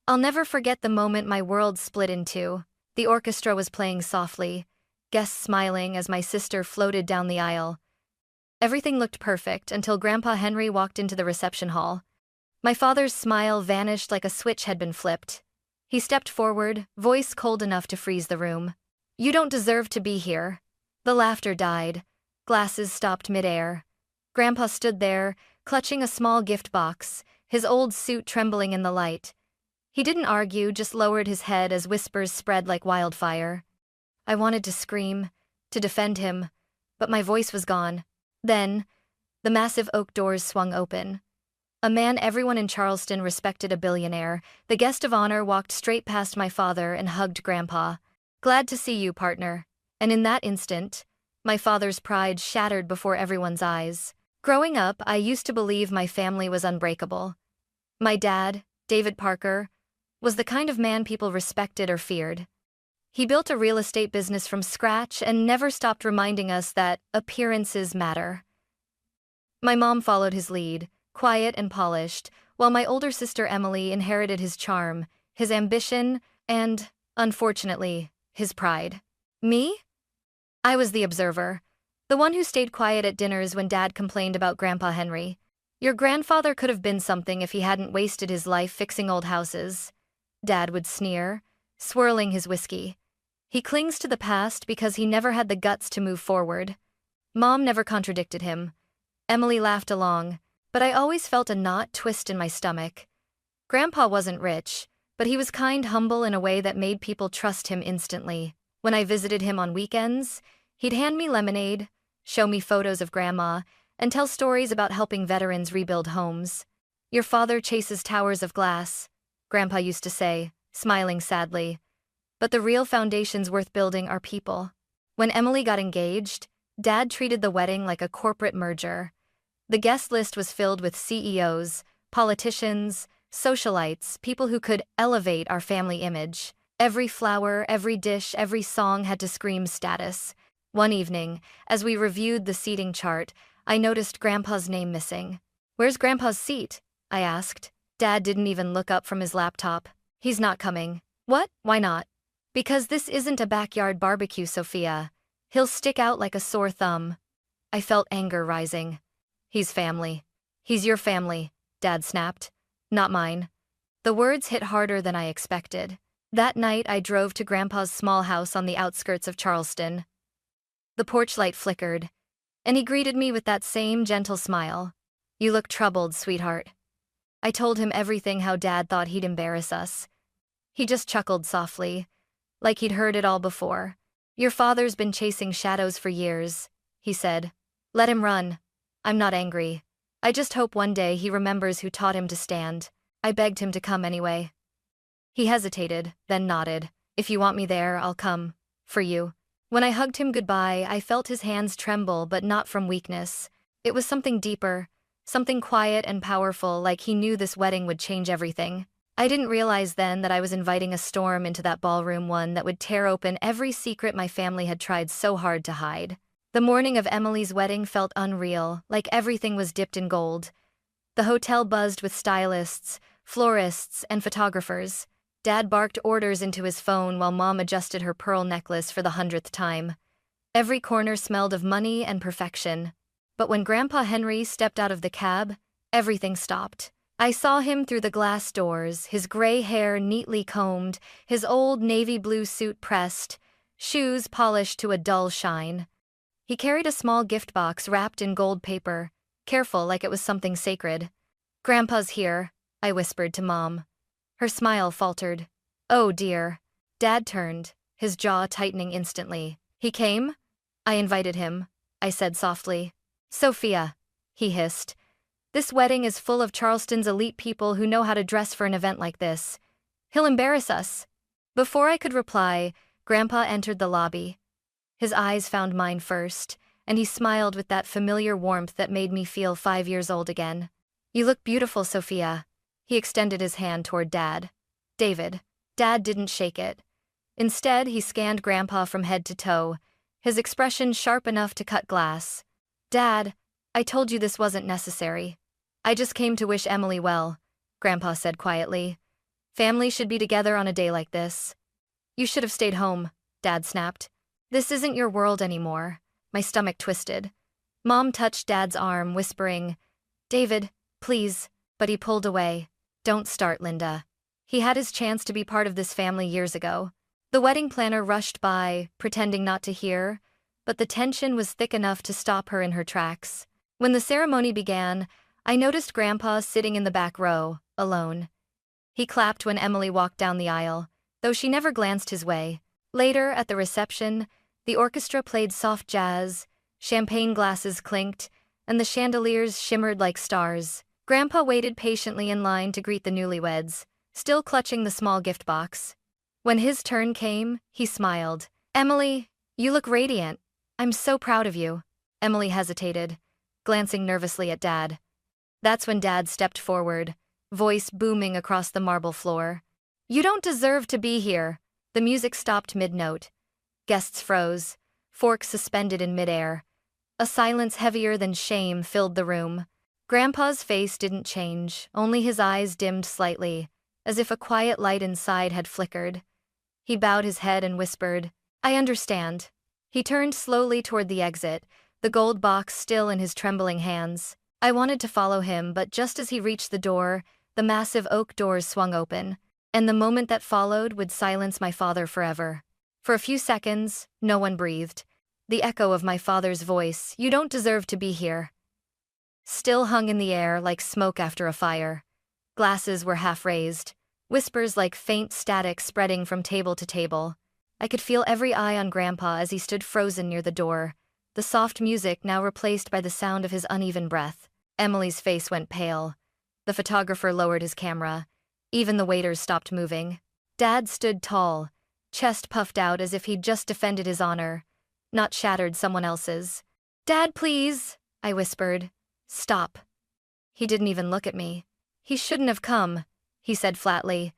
I'll never forget the moment my world split in two. The orchestra was playing softly, guests smiling as my sister floated down the aisle. Everything looked perfect until Grandpa Henry walked into the reception hall. My father's smile vanished like a switch had been flipped. He stepped forward, voice cold enough to freeze the room. "You don't deserve to be here." The laughter died. Glasses stopped midair. Grandpa stood there, clutching a small gift box, his old suit trembling in the light. He didn't argue, just lowered his head as whispers spread like wildfire. I wanted to scream, to defend him, but my voice was gone. Then, the massive oak doors swung open. A man everyone in Charleston respected, a billionaire, the guest of honor, walked straight past my father and hugged Grandpa. "Glad to see you, partner." And in that instant, my father's pride shattered before everyone's eyes. Growing up, I used to believe my family was unbreakable. My dad, David Parker, was the kind of man people respected or feared. He built a real estate business from scratch and never stopped reminding us that appearances matter. My mom followed his lead, quiet and polished, while my older sister Emily inherited his charm, his ambition, and, unfortunately, his pride. Me? I was the observer, the one who stayed quiet at dinners when Dad complained about Grandpa Henry. "Your grandfather could have been something if he hadn't wasted his life fixing old houses," Dad would sneer, swirling his whiskey. "He clings to the past because he never had the guts to move forward." Mom never contradicted him. Emily laughed along, but I always felt a knot twist in my stomach. Grandpa wasn't rich, but he was kind, humble in a way that made people trust him instantly. When I visited him on weekends, he'd hand me lemonade, show me photos of Grandma, and tell stories about helping veterans rebuild homes. "Your father chases towers of glass," Grandpa used to say, smiling sadly. "But the real foundations worth building are people." When Emily got engaged, Dad treated the wedding like a corporate merger. The guest list was filled with CEOs, politicians, socialites, people who could elevate our family image. Every flower, every dish, every song had to scream status. One evening, as we reviewed the seating chart, I noticed Grandpa's name missing. "Where's Grandpa's seat?" I asked. Dad didn't even look up from his laptop. "He's not coming." "What? Why not?" "Because this isn't a backyard barbecue, Sophia. He'll stick out like a sore thumb." I felt anger rising. "He's family." "He's your family," Dad snapped. "Not mine." The words hit harder than I expected. That night, I drove to Grandpa's small house on the outskirts of Charleston. The porch light flickered, and he greeted me with that same gentle smile. "You look troubled, sweetheart." I told him everything, how Dad thought he'd embarrass us. He just chuckled softly, like he'd heard it all before. "Your father's been chasing shadows for years," he said. "Let him run. I'm not angry. I just hope one day he remembers who taught him to stand." I begged him to come anyway. He hesitated, then nodded. "If you want me there, I'll come. For you." When I hugged him goodbye, I felt his hands tremble, but not from weakness. It was something deeper, something quiet and powerful, like he knew this wedding would change everything. I didn't realize then that I was inviting a storm into that ballroom, one that would tear open every secret my family had tried so hard to hide. The morning of Emily's wedding felt unreal, like everything was dipped in gold. The hotel buzzed with stylists, florists, and photographers. Dad barked orders into his phone while Mom adjusted her pearl necklace for the 100th time. Every corner smelled of money and perfection. But when Grandpa Henry stepped out of the cab, everything stopped. I saw him through the glass doors, his gray hair neatly combed, his old navy blue suit pressed, shoes polished to a dull shine. He carried a small gift box wrapped in gold paper, careful like it was something sacred. "Grandpa's here," I whispered to Mom. Her smile faltered. "Oh dear." Dad turned, his jaw tightening instantly. "He came?" "I invited him," I said softly. "Sophia," he hissed. "This wedding is full of Charleston's elite people who know how to dress for an event like this. He'll embarrass us." Before I could reply, Grandpa entered the lobby. His eyes found mine first, and he smiled with that familiar warmth that made me feel 5 years old again. "You look beautiful, Sophia." He extended his hand toward Dad. "David." Dad didn't shake it. Instead, he scanned Grandpa from head to toe, his expression sharp enough to cut glass. "Dad, I told you this wasn't necessary. I just came to wish Emily well," Grandpa said quietly. Family should be together on a day like this. You should have stayed home, Dad snapped. This isn't your world anymore. My stomach twisted. Mom touched Dad's arm, whispering, David, please, but he pulled away. Don't start, Linda. He had his chance to be part of this family years ago. The wedding planner rushed by, pretending not to hear, but the tension was thick enough to stop her in her tracks. When the ceremony began, I noticed Grandpa sitting in the back row, alone. He clapped when Emily walked down the aisle, though she never glanced his way. Later, at the reception, the orchestra played soft jazz, champagne glasses clinked, and the chandeliers shimmered like stars. Grandpa waited patiently in line to greet the newlyweds, still clutching the small gift box. When his turn came, he smiled. Emily, you look radiant. I'm so proud of you. Emily hesitated, glancing nervously at Dad. That's when Dad stepped forward, voice booming across the marble floor. You don't deserve to be here. The music stopped mid-note. Guests froze, forks suspended in midair. A silence heavier than shame filled the room. Grandpa's face didn't change, only his eyes dimmed slightly, as if a quiet light inside had flickered. He bowed his head and whispered, I understand. He turned slowly toward the exit, the gold box still in his trembling hands. I wanted to follow him, but just as he reached the door, the massive oak doors swung open, and the moment that followed would silence my father forever. For a few seconds, no one breathed. The echo of my father's voice, you don't deserve to be here, still hung in the air like smoke after a fire. Glasses were half raised, whispers like faint static spreading from table to table. I could feel every eye on Grandpa as he stood frozen near the door, the soft music now replaced by the sound of his uneven breath. Emily's face went pale. The photographer lowered his camera. Even the waiters stopped moving. Dad stood tall, chest puffed out as if he'd just defended his honor, not shattered someone else's. Dad, please, I whispered. Stop. He didn't even look at me. He shouldn't have come, he said flatly.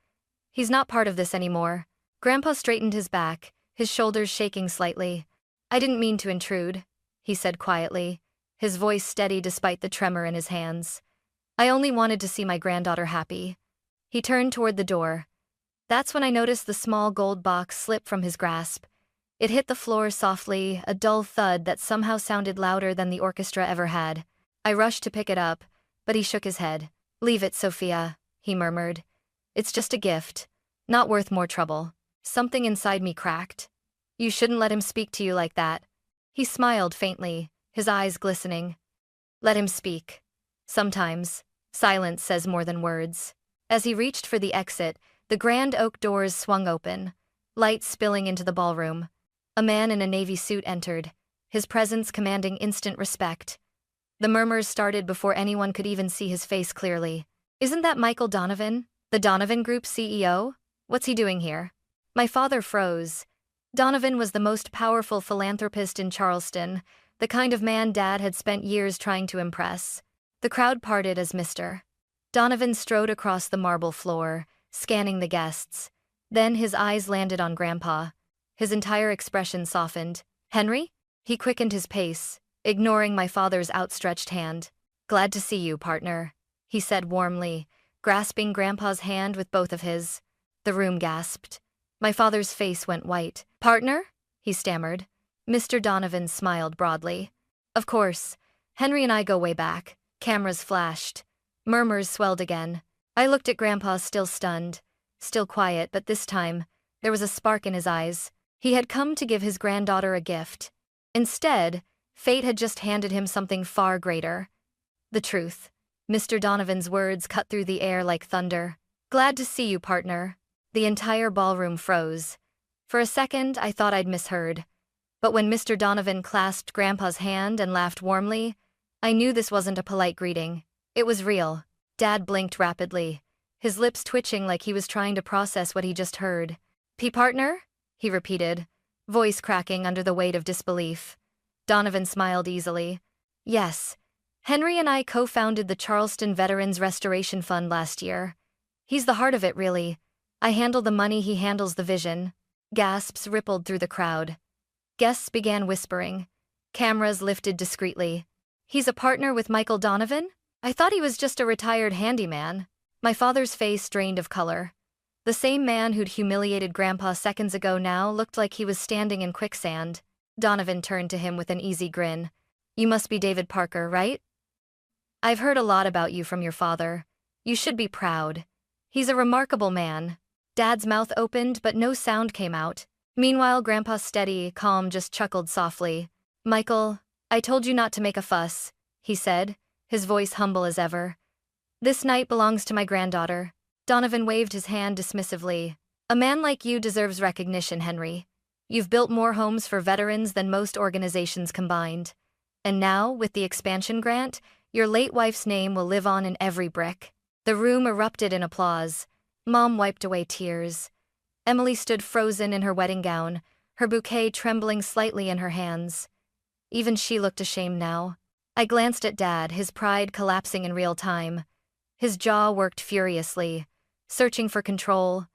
He's not part of this anymore. Grandpa straightened his back, his shoulders shaking slightly. I didn't mean to intrude, he said quietly, his voice steady despite the tremor in his hands. I only wanted to see my granddaughter happy. He turned toward the door. That's when I noticed the small gold box slip from his grasp. It hit the floor softly, a dull thud that somehow sounded louder than the orchestra ever had. I rushed to pick it up, but he shook his head. Leave it, Sophia, he murmured. It's just a gift, not worth more trouble. Something inside me cracked. You shouldn't let him speak to you like that. He smiled faintly, his eyes glistening. Let him speak. Sometimes, silence says more than words. As he reached for the exit, the grand oak doors swung open, light spilling into the ballroom. A man in a navy suit entered, his presence commanding instant respect. The murmurs started before anyone could even see his face clearly. Isn't that Michael Donovan, the Donovan Group CEO? What's he doing here? My father froze. Donovan was the most powerful philanthropist in Charleston, the kind of man Dad had spent years trying to impress. The crowd parted as Mr. Donovan strode across the marble floor, scanning the guests. Then his eyes landed on Grandpa. His entire expression softened. Henry? He quickened his pace, ignoring my father's outstretched hand. Glad to see you, partner, he said warmly, grasping Grandpa's hand with both of his. The room gasped. My father's face went white. Partner? He stammered. Mr. Donovan smiled broadly. Of course. Henry and I go way back. Cameras flashed. Murmurs swelled again. I looked at Grandpa, still stunned, still quiet, but this time, there was a spark in his eyes. He had come to give his granddaughter a gift. Instead, fate had just handed him something far greater. The truth. Mr. Donovan's words cut through the air like thunder. Glad to see you, partner. The entire ballroom froze. For a second, I thought I'd misheard. But when Mr. Donovan clasped Grandpa's hand and laughed warmly, I knew this wasn't a polite greeting. It was real. Dad blinked rapidly, his lips twitching like he was trying to process what he just heard. Partner? He repeated, voice cracking under the weight of disbelief. Donovan smiled easily. Yes. Henry and I co-founded the Charleston Veterans Restoration Fund last year. He's the heart of it, really. I handle the money, he handles the vision. Gasps rippled through the crowd. Guests began whispering. Cameras lifted discreetly. He's a partner with Michael Donovan? I thought he was just a retired handyman. My father's face drained of color. The same man who'd humiliated Grandpa seconds ago now looked like he was standing in quicksand. Donovan turned to him with an easy grin. "You must be David Parker, right? I've heard a lot about you from your father. You should be proud. He's a remarkable man." Dad's mouth opened, but no sound came out. Meanwhile, Grandpa's steady, calm, just chuckled softly. "Michael, I told you not to make a fuss," he said, his voice humble as ever. "This night belongs to my granddaughter." Donovan waved his hand dismissively. "A man like you deserves recognition, Henry. You've built more homes for veterans than most organizations combined. And now, with the expansion grant, your late wife's name will live on in every brick." The room erupted in applause. Mom wiped away tears. Emily stood frozen in her wedding gown, her bouquet trembling slightly in her hands. Even she looked ashamed now. I glanced at Dad, his pride collapsing in real time. His jaw worked furiously, searching for control,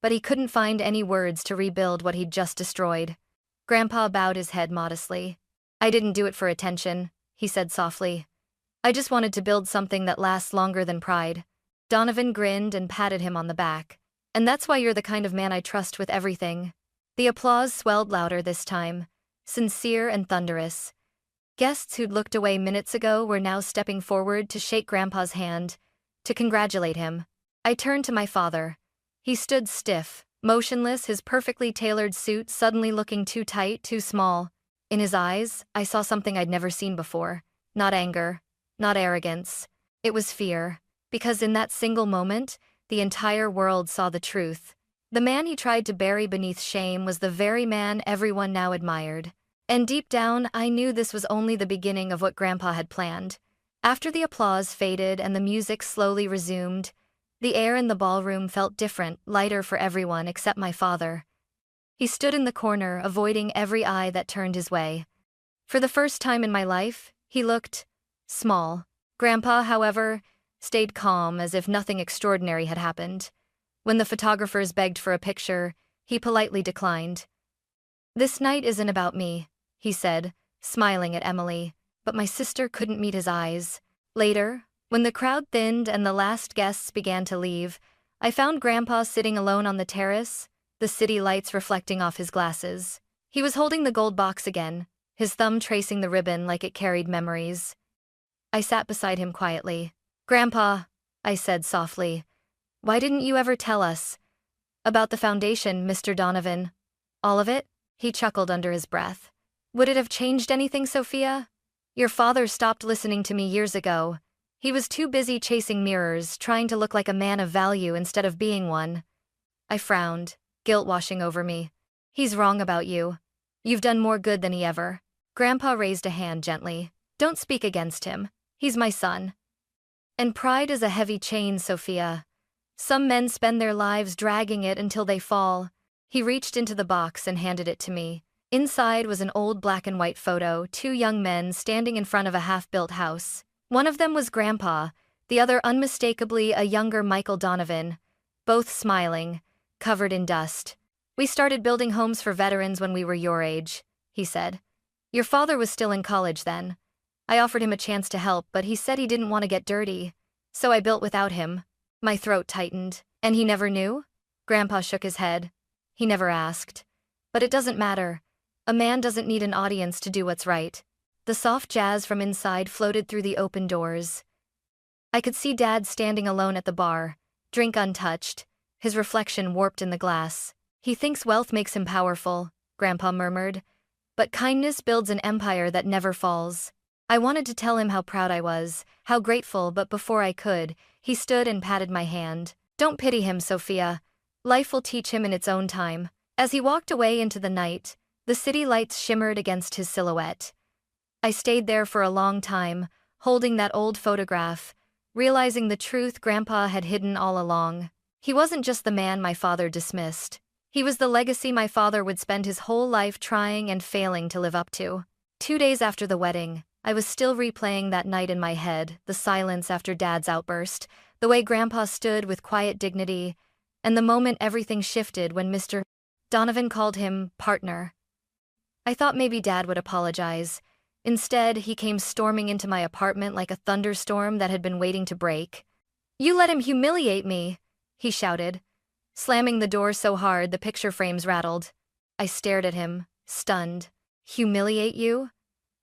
but he couldn't find any words to rebuild what he'd just destroyed. Grandpa bowed his head modestly. "I didn't do it for attention," he said softly. "I just wanted to build something that lasts longer than pride." Donovan grinned and patted him on the back. "And that's why you're the kind of man I trust with everything." The applause swelled louder this time, sincere and thunderous. Guests who'd looked away minutes ago were now stepping forward to shake Grandpa's hand, to congratulate him. I turned to my father. He stood stiff, motionless, his perfectly tailored suit suddenly looking too tight, too small. In his eyes, I saw something I'd never seen before. Not anger, not arrogance. It was fear, because in that single moment, the entire world saw the truth. The man he tried to bury beneath shame was the very man everyone now admired. And deep down, I knew this was only the beginning of what Grandpa had planned. After the applause faded and the music slowly resumed, the air in the ballroom felt different, lighter for everyone except my father. He stood in the corner, avoiding every eye that turned his way. For the first time in my life, he looked small. Grandpa, however, stayed calm as if nothing extraordinary had happened. When the photographers begged for a picture, he politely declined. "This night isn't about me," he said, smiling at Emily, but my sister couldn't meet his eyes. Later, when the crowd thinned and the last guests began to leave, I found Grandpa sitting alone on the terrace, the city lights reflecting off his glasses. He was holding the gold box again, his thumb tracing the ribbon like it carried memories. I sat beside him quietly. "Grandpa," I said softly, "why didn't you ever tell us about the foundation, Mr. Donovan?" "All of it?" He chuckled under his breath. "Would it have changed anything, Sophia? Your father stopped listening to me years ago. He was too busy chasing mirrors, trying to look like a man of value instead of being one." I frowned, guilt washing over me. "He's wrong about you. You've done more good than he ever." Grandpa raised a hand gently. "Don't speak against him. He's my son. And pride is a heavy chain, Sophia. Some men spend their lives dragging it until they fall." He reached into the box and handed it to me. Inside was an old black and white photo, two young men standing in front of a half-built house. One of them was Grandpa, the other unmistakably a younger Michael Donovan, both smiling, covered in dust. "We started building homes for veterans when we were your age," he said. "Your father was still in college then. I offered him a chance to help, but he said he didn't want to get dirty. So I built without him." My throat tightened. "And he never knew?" Grandpa shook his head. "He never asked. But it doesn't matter. A man doesn't need an audience to do what's right." The soft jazz from inside floated through the open doors. I could see Dad standing alone at the bar, drink untouched, his reflection warped in the glass. "He thinks wealth makes him powerful," Grandpa murmured. "But kindness builds an empire that never falls." I wanted to tell him how proud I was, how grateful, but before I could, he stood and patted my hand. "Don't pity him, Sophia. Life will teach him in its own time." As he walked away into the night, the city lights shimmered against his silhouette. I stayed there for a long time, holding that old photograph, realizing the truth Grandpa had hidden all along. He wasn't just the man my father dismissed. He was the legacy my father would spend his whole life trying and failing to live up to. 2 days after the wedding, I was still replaying that night in my head, the silence after Dad's outburst, the way Grandpa stood with quiet dignity, and the moment everything shifted when Mr. Donovan called him partner. I thought maybe Dad would apologize. Instead, he came storming into my apartment like a thunderstorm that had been waiting to break. "You let him humiliate me," he shouted. slamming the door so hard the picture frames rattled. I stared at him, stunned. Humiliate you?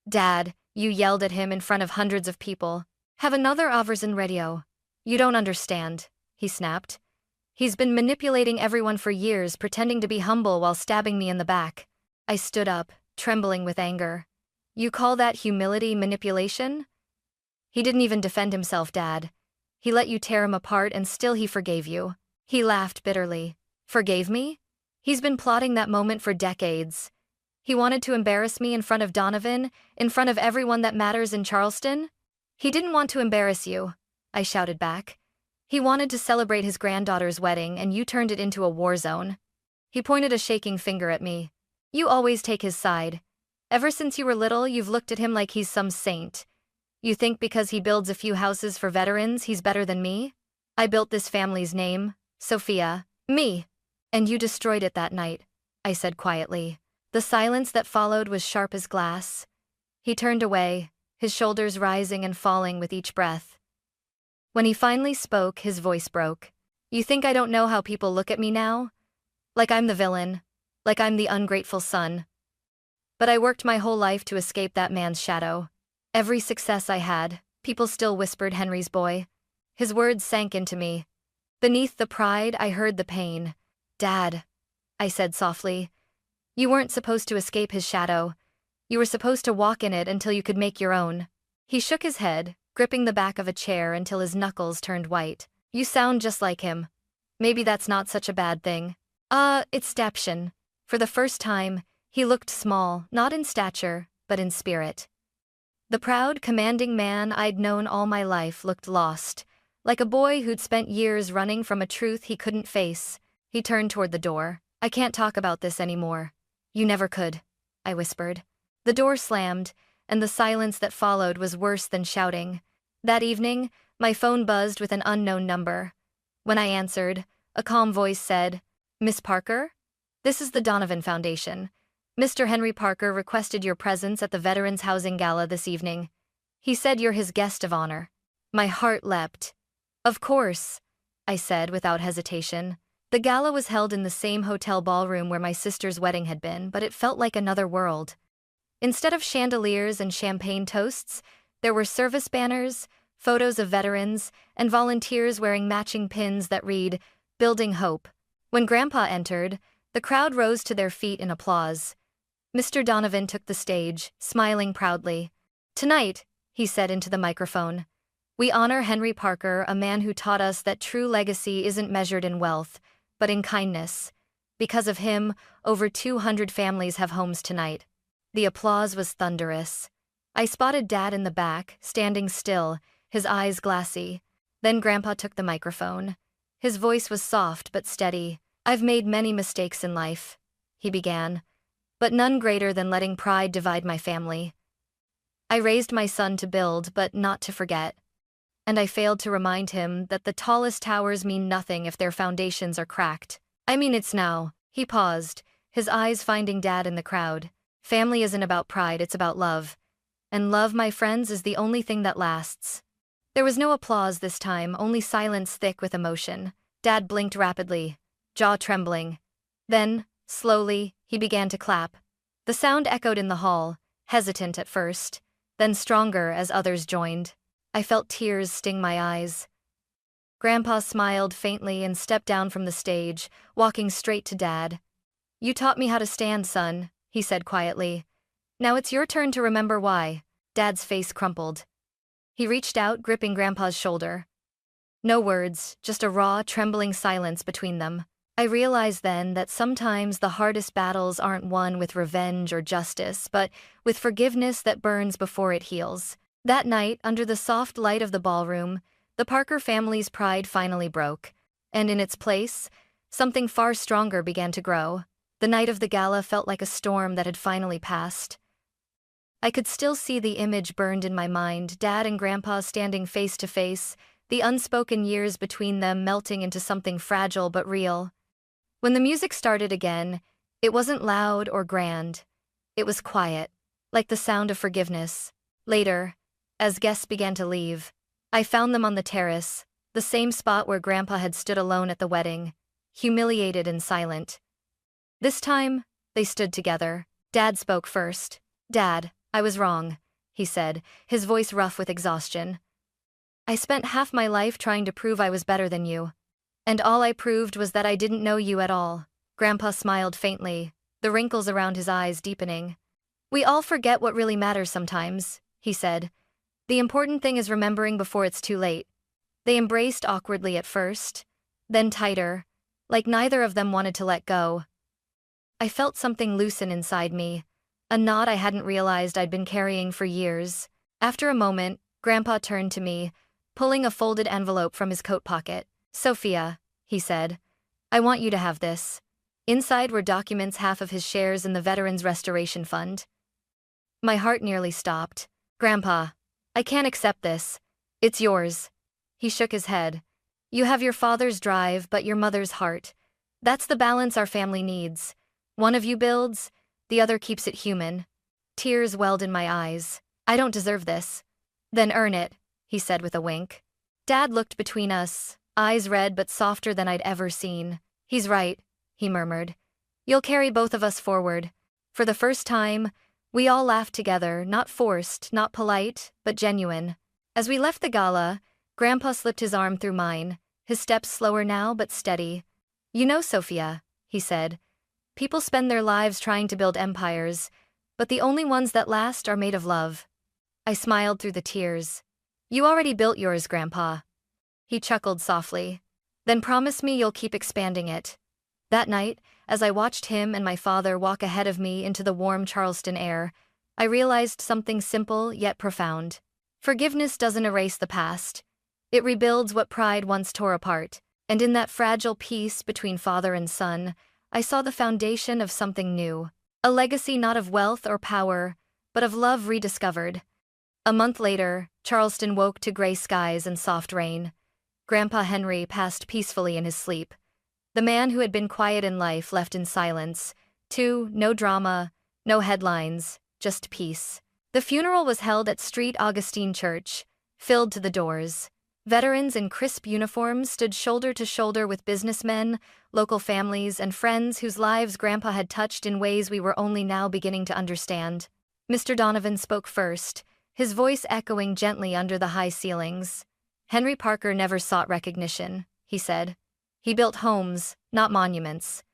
Dad, you yelled at him in front of hundreds of people. Have another Averson radio. You don't understand, he snapped. He's been manipulating everyone for years, pretending to be humble while stabbing me in the back. I stood up, trembling with anger. You call that humility manipulation? He didn't even defend himself, Dad. He let you tear him apart and still he forgave you. He laughed bitterly. Forgave me? He's been plotting that moment for decades. He wanted to embarrass me in front of Donovan, in front of everyone that matters in Charleston? He didn't want to embarrass you, I shouted back. He wanted to celebrate his granddaughter's wedding and you turned it into a war zone. He pointed a shaking finger at me. You always take his side. Ever since you were little, you've looked at him like he's some saint. You think because he builds a few houses for veterans, he's better than me? I built this family's name, Sophia, me. And you destroyed it that night, I said quietly. The silence that followed was sharp as glass. He turned away, his shoulders rising and falling with each breath. When he finally spoke, his voice broke. You think I don't know how people look at me now? Like I'm the villain, like I'm the ungrateful son. But I worked my whole life to escape that man's shadow. Every success I had, people still whispered Henry's boy. His words sank into me. Beneath the pride, I heard the pain. Dad, I said softly. You weren't supposed to escape his shadow. You were supposed to walk in it until you could make your own. He shook his head, gripping the back of a chair until his knuckles turned white. You sound just like him. Maybe that's not such a bad thing. It's Staption. For the first time, he looked small, not in stature, but in spirit. The proud, commanding man I'd known all my life looked lost, like a boy who'd spent years running from a truth he couldn't face. He turned toward the door. I can't talk about this anymore. You never could, I whispered. The door slammed, and the silence that followed was worse than shouting. That evening, my phone buzzed with an unknown number. When I answered, a calm voice said, Miss Parker? This is the Donovan Foundation. Mr. Henry Parker requested your presence at the Veterans Housing Gala this evening. He said you're his guest of honor. My heart leapt. Of course, I said without hesitation. The gala was held in the same hotel ballroom where my sister's wedding had been, but it felt like another world. Instead of chandeliers and champagne toasts, there were service banners, photos of veterans, and volunteers wearing matching pins that read, Building Hope. When Grandpa entered, the crowd rose to their feet in applause. Mr. Donovan took the stage, smiling proudly. Tonight, he said into the microphone, we honor Henry Parker, a man who taught us that true legacy isn't measured in wealth, but in kindness. Because of him, over 200 families have homes tonight. The applause was thunderous. I spotted Dad in the back, standing still, his eyes glassy. Then Grandpa took the microphone. His voice was soft but steady. I've made many mistakes in life, he began, but none greater than letting pride divide my family. I raised my son to build, but not to forget. And I failed to remind him that the tallest towers mean nothing if their foundations are cracked. I mean it's now. He paused, his eyes finding Dad in the crowd. Family isn't about pride, it's about love. And love, my friends, is the only thing that lasts. There was no applause this time, only silence thick with emotion. Dad blinked rapidly, jaw trembling. Then, slowly, he began to clap. The sound echoed in the hall, hesitant at first, then stronger as others joined. I felt tears sting my eyes. Grandpa smiled faintly and stepped down from the stage, walking straight to Dad. You taught me how to stand, son, he said quietly. Now it's your turn to remember why. Dad's face crumpled. He reached out, gripping Grandpa's shoulder. No words, just a raw, trembling silence between them. I realized then that sometimes the hardest battles aren't won with revenge or justice, but with forgiveness that burns before it heals. That night, under the soft light of the ballroom, the Parker family's pride finally broke, and in its place, something far stronger began to grow. The night of the gala felt like a storm that had finally passed. I could still see the image burned in my mind, Dad and Grandpa standing face to face, the unspoken years between them melting into something fragile but real. When the music started again, it wasn't loud or grand. It was quiet, like the sound of forgiveness. Later, as guests began to leave, I found them on the terrace, the same spot where Grandpa had stood alone at the wedding. humiliated and silent. This time, they stood together. Dad spoke first. "Dad, I was wrong," he said, his voice rough with exhaustion. "I spent half my life trying to prove I was better than you. And all I proved was that I didn't know you at all." Grandpa smiled faintly, the wrinkles around his eyes deepening. "We all forget what really matters sometimes," he said. "The important thing is remembering before it's too late." They embraced awkwardly at first, then tighter, like neither of them wanted to let go. I felt something loosen inside me, a knot I hadn't realized I'd been carrying for years. After a moment, Grandpa turned to me, pulling a folded envelope from his coat pocket. "Sophia," he said, "I want you to have this." Inside were documents, half of his shares in the Veterans Restoration Fund. My heart nearly stopped. "Grandpa, I can't accept this. It's yours." He shook his head. "You have your father's drive, but your mother's heart. That's the balance our family needs. One of you builds, the other keeps it human." Tears welled in my eyes. "I don't deserve this." "Then earn it," he said with a wink. Dad looked between us, eyes red but softer than I'd ever seen. "He's right," he murmured. "You'll carry both of us forward." For the first time, we all laughed together, not forced, not polite, but genuine. As we left the gala, Grandpa slipped his arm through mine, his steps slower now but steady. "You know, Sophia," he said, "people spend their lives trying to build empires, but the only ones that last are made of love." I smiled through the tears. "You already built yours, Grandpa." He chuckled softly. "Then promise me you'll keep expanding it." That night, as I watched him and my father walk ahead of me into the warm Charleston air, I realized something simple yet profound. Forgiveness doesn't erase the past. It rebuilds what pride once tore apart, and in that fragile peace between father and son, I saw the foundation of something new, a legacy not of wealth or power, but of love rediscovered. A month later, Charleston woke to gray skies and soft rain. Grandpa Henry passed peacefully in his sleep. The man who had been quiet in life left in silence, too, no drama, no headlines, just peace. The funeral was held at St. Augustine Church, filled to the doors. Veterans in crisp uniforms stood shoulder to shoulder with businessmen, local families, and friends whose lives Grandpa had touched in ways we were only now beginning to understand. Mr. Donovan spoke first, his voice echoing gently under the high ceilings. "Henry Parker never sought recognition," he said. "He built homes, not monuments.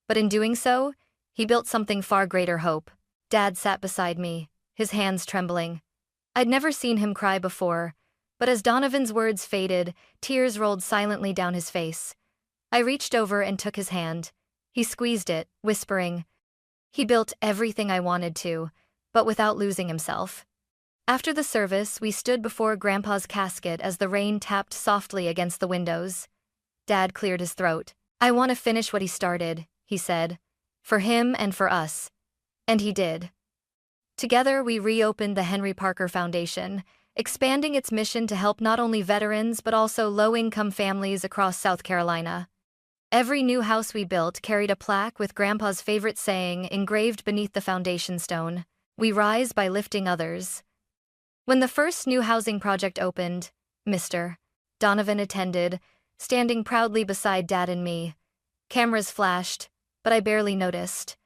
But in doing so, he built something far greater: hope." Dad sat beside me, his hands trembling. I'd never seen him cry before, but as Donovan's words faded, tears rolled silently down his face. I reached over and took his hand. He squeezed it, whispering, "He built everything I wanted to, but without losing himself." After the service, we stood before Grandpa's casket as the rain tapped softly against the windows. Dad cleared his throat. "I want to finish what he started," he said. "For him and for us." And he did. Together, we reopened the Henry Parker Foundation, expanding its mission to help not only veterans but also low-income families across South Carolina. Every new house we built carried a plaque with Grandpa's favorite saying engraved beneath the foundation stone: "We rise by lifting others." When the first new housing project opened, Mr. Donovan attended, standing proudly beside Dad and me. Cameras flashed, but I barely noticed.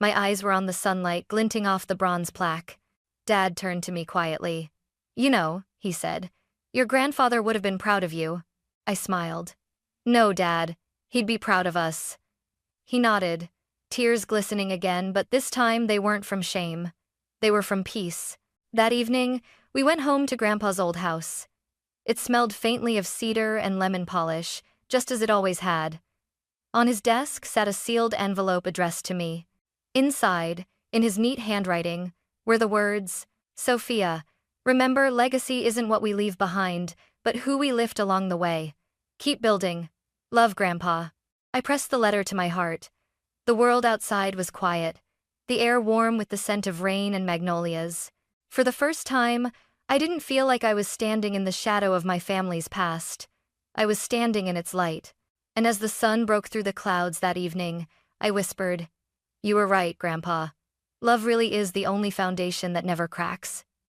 My eyes were on the sunlight glinting off the bronze plaque. Dad turned to me quietly. "You know," he said, "your grandfather would have been proud of you." I smiled. "No, Dad. He'd be proud of us." He nodded, tears glistening again, but this time they weren't from shame. They were from peace. That evening, we went home to Grandpa's old house. It smelled faintly of cedar and lemon polish, just as it always had. On his desk sat a sealed envelope addressed to me. Inside, in his neat handwriting, were the words, "Sophia, remember, legacy isn't what we leave behind, but who we lift along the way. Keep building. Love, Grandpa." I pressed the letter to my heart. The world outside was quiet, the air warm with the scent of rain and magnolias. For the first time, I didn't feel like I was standing in the shadow of my family's past. I was standing in its light. And as the sun broke through the clouds that evening, I whispered, "You were right, Grandpa. Love really is the only foundation that never cracks."